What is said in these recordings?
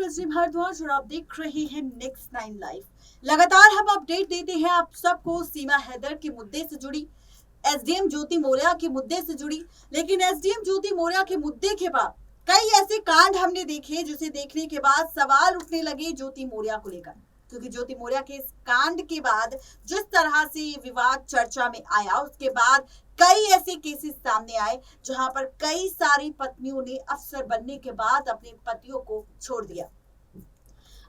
रजनी भारद्वाज और आप देख रहे हैं नेक्स्ट 9 लाइव। लगातार हम अपडेट देते हैं आप सबको सीमा हैदर के मुद्दे से जुड़ी, एसडीएम ज्योति मौर्या के मुद्दे से जुड़ी। लेकिन एसडीएम ज्योति मौर्या के मुद्दे के बाद कई ऐसे कांड हमने देखे जिसे देखने के बाद सवाल उठने लगे ज्योति मौर्या को लेकर, क्योंकि ज्योति मौर्या के इस कांड के बाद जिस तरह से ये विवाद चर्चा में आया, उसके बाद कई ऐसे केसेस सामने आए जहां पर कई सारी पत्नियों ने अफसर बनने के बाद अपने पतियों को छोड़ दिया।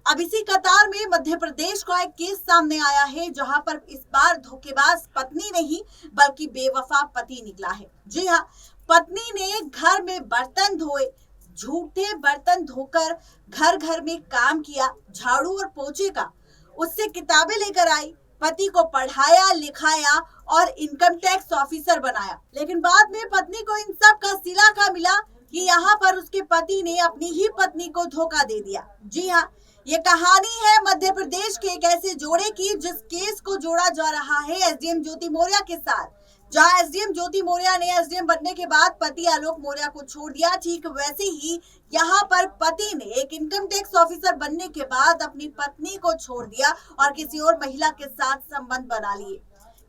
अब इसी कतार में मध्य प्रदेश का एक केस सामने आया है जहां पर इस बार धोखेबाज पत्नी नहीं बल्कि बेवफा पति निकला है। जी हाँ, पत्नी ने घर में बर्तन धोए, झूठे बर्तन धोकर घर घर में काम किया, झाड़ू और पोछे का, उससे किताबें लेकर आई, पति को पढ़ाया लिखाया और इनकम टैक्स ऑफिसर बनाया। लेकिन बाद में पत्नी को इन सब का सिला का मिला कि यहाँ पर उसके पति ने अपनी ही पत्नी को धोखा दे दिया। जी हाँ, ये कहानी है मध्य प्रदेश के एक ऐसे जोड़े की जिस केस को जोड़ा जा रहा है एसडीएम ज्योति मौर्या के साथ। जहां एसडीएम ज्योति मौर्या ने एसडीएम बनने के बाद पति आलोक मौर्या को छोड़ दिया, ठीक वैसे ही यहाँ पर पति ने एक इनकम टैक्स ऑफिसर बनने के बाद अपनी पत्नी को छोड़ दिया और किसी और महिला के साथ संबंध बना लिए।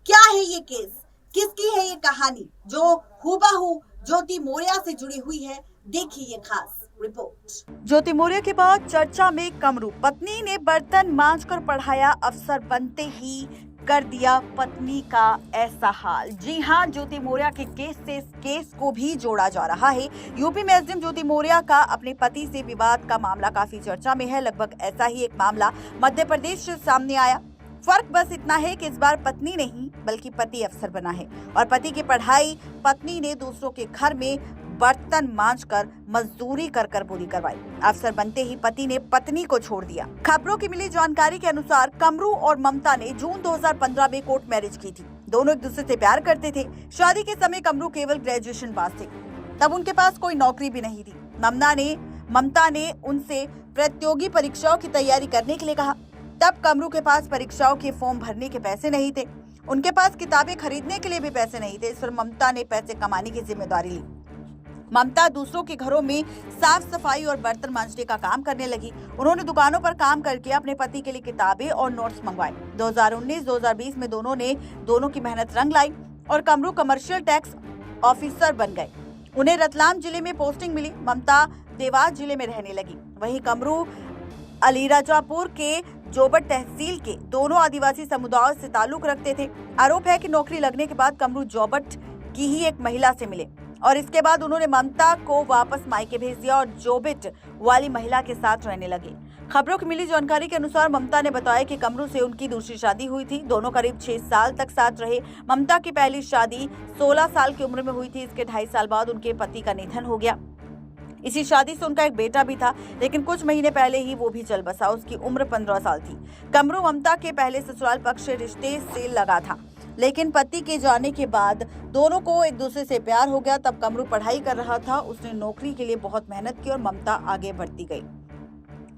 क्या है ये केस, किसकी है ये कहानी जो हूबहू ज्योति मौर्या से जुड़ी हुई है? देखिए ये खास रिपोर्ट। ज्योति मौर्या के बाद चर्चा में कमरू, पत्नी ने बर्तन मांजकर पढ़ाया, अफसर बनते ही कर दिया पत्नी का ऐसा हाल। जी हां, ज्योति मौर्या के केस से इस केस को भी जोड़ा जा रहा है। यूपी में एसडीएम ज्योति मौर्या का अपने पति से विवाद का मामला काफी चर्चा में है। लगभग ऐसा ही एक मामला मध्य प्रदेश से सामने आया। फर्क बस इतना है कि इस बार पत्नी नहीं बल्कि पति अफसर बना है और पति की पढ़ाई पत्नी ने दूसरों के घर में बर्तन मांजकर मजदूरी कर कर पूरी करवाई। अफसर बनते ही पति ने पत्नी को छोड़ दिया। खबरों की मिली जानकारी के अनुसार कमरू और ममता ने जून 2015 में कोर्ट मैरिज की थी। दोनों एक दूसरे से प्यार करते थे। शादी के समय कमरू केवल ग्रेजुएशन पास थे, तब उनके पास कोई नौकरी भी नहीं थी। ममता ने उनसे प्रतियोगी परीक्षाओं की तैयारी करने के लिए कहा। तब कमरू के पास परीक्षाओं के फॉर्म भरने के पैसे नहीं थे, उनके पास किताबें खरीदने के लिए भी पैसे नहीं थे। इस पर ममता ने पैसे कमाने की जिम्मेदारी ली। ममता दूसरों के घरों में साफ सफाई और बर्तन मांजने का काम करने लगी। उन्होंने दुकानों पर काम करके अपने पति के लिए किताबें और नोट्स मंगवाए। 2019-2020 में दोनों की मेहनत रंग लाई और कमरू कमर्शियल टैक्स ऑफिसर बन गए। उन्हें रतलाम जिले में पोस्टिंग मिली। ममता देवास जिले में रहने लगी। वहीं कमरू अलीराजापुर के जोबट तहसील के दोनों आदिवासी समुदायों से ताल्लुक रखते थे। आरोप है कि नौकरी लगने के बाद कमरू जोबट की ही एक महिला से मिले और इसके बाद उन्होंने ममता को वापस मायके भेज दिया और जोबिट वाली महिला के साथ रहने लगे। खबरों की मिली जानकारी के अनुसार ममता ने बताया कि कमरू से उनकी दूसरी शादी हुई थी। दोनों करीब 6 साल तक साथ रहे। ममता की पहली शादी 16 साल की उम्र में हुई थी। इसके 2.5 साल बाद उनके पति का निधन हो गया। इसी शादी से उनका एक बेटा भी था, लेकिन कुछ महीने पहले ही वो भी चल बसा। उसकी उम्र 15 साल थी। कमरू ममता के पहले ससुराल पक्ष से रिश्ते से लगा था, लेकिन पति के जाने के बाद दोनों को एक दूसरे से प्यार हो गया। तब कमरू पढ़ाई कर रहा था। उसने नौकरी के लिए बहुत मेहनत की और ममता आगे बढ़ती गई।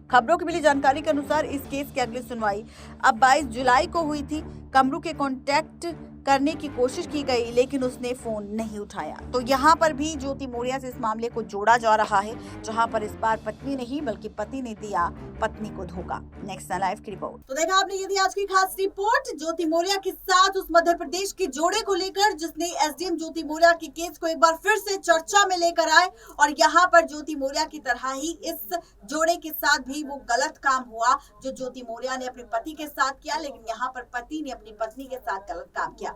खबरों की मिली जानकारी के अनुसार इस केस की अगली सुनवाई अब 22 जुलाई को हुई थी। कमरू के कांटेक्ट करने की कोशिश की गई, लेकिन उसने फोन नहीं उठाया। तो यहाँ पर भी ज्योति मौर्या से इस मामले को जोड़ा जा रहा है, जहाँ पर इस बार पत्नी नहीं बल्कि पति ने दिया पत्नी को धोखा। नेक्स्ट लाइव की रिपोर्ट। तो देखा आपने, ये थी आज की खास रिपोर्ट ज्योति मौर्या के साथ उस मध्य प्रदेश के जोड़े को लेकर जिसने एसडीएम ज्योति मौर्या के केस को एक बार फिर से चर्चा में लेकर आए। और यहाँ पर ज्योति मौर्या की तरह ही इस जोड़े के साथ भी वो गलत काम हुआ जो ज्योति मौर्या ने अपने पति के साथ किया, लेकिन यहाँ पर पति ने अपनी पत्नी के साथ गलत काम किया।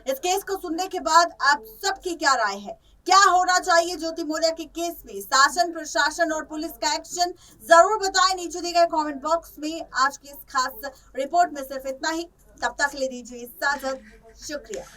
इस केस को सुनने के बाद आप सबकी क्या राय है? क्या होना चाहिए ज्योति मौर्या के केस में? शासन, प्रशासन और पुलिस का एक्शन जरूर बताएं नीचे दिए गए कमेंट बॉक्स में। आज की इस खास रिपोर्ट में सिर्फ इतना ही। तब तक ले दीजिए इजाजत। शुक्रिया।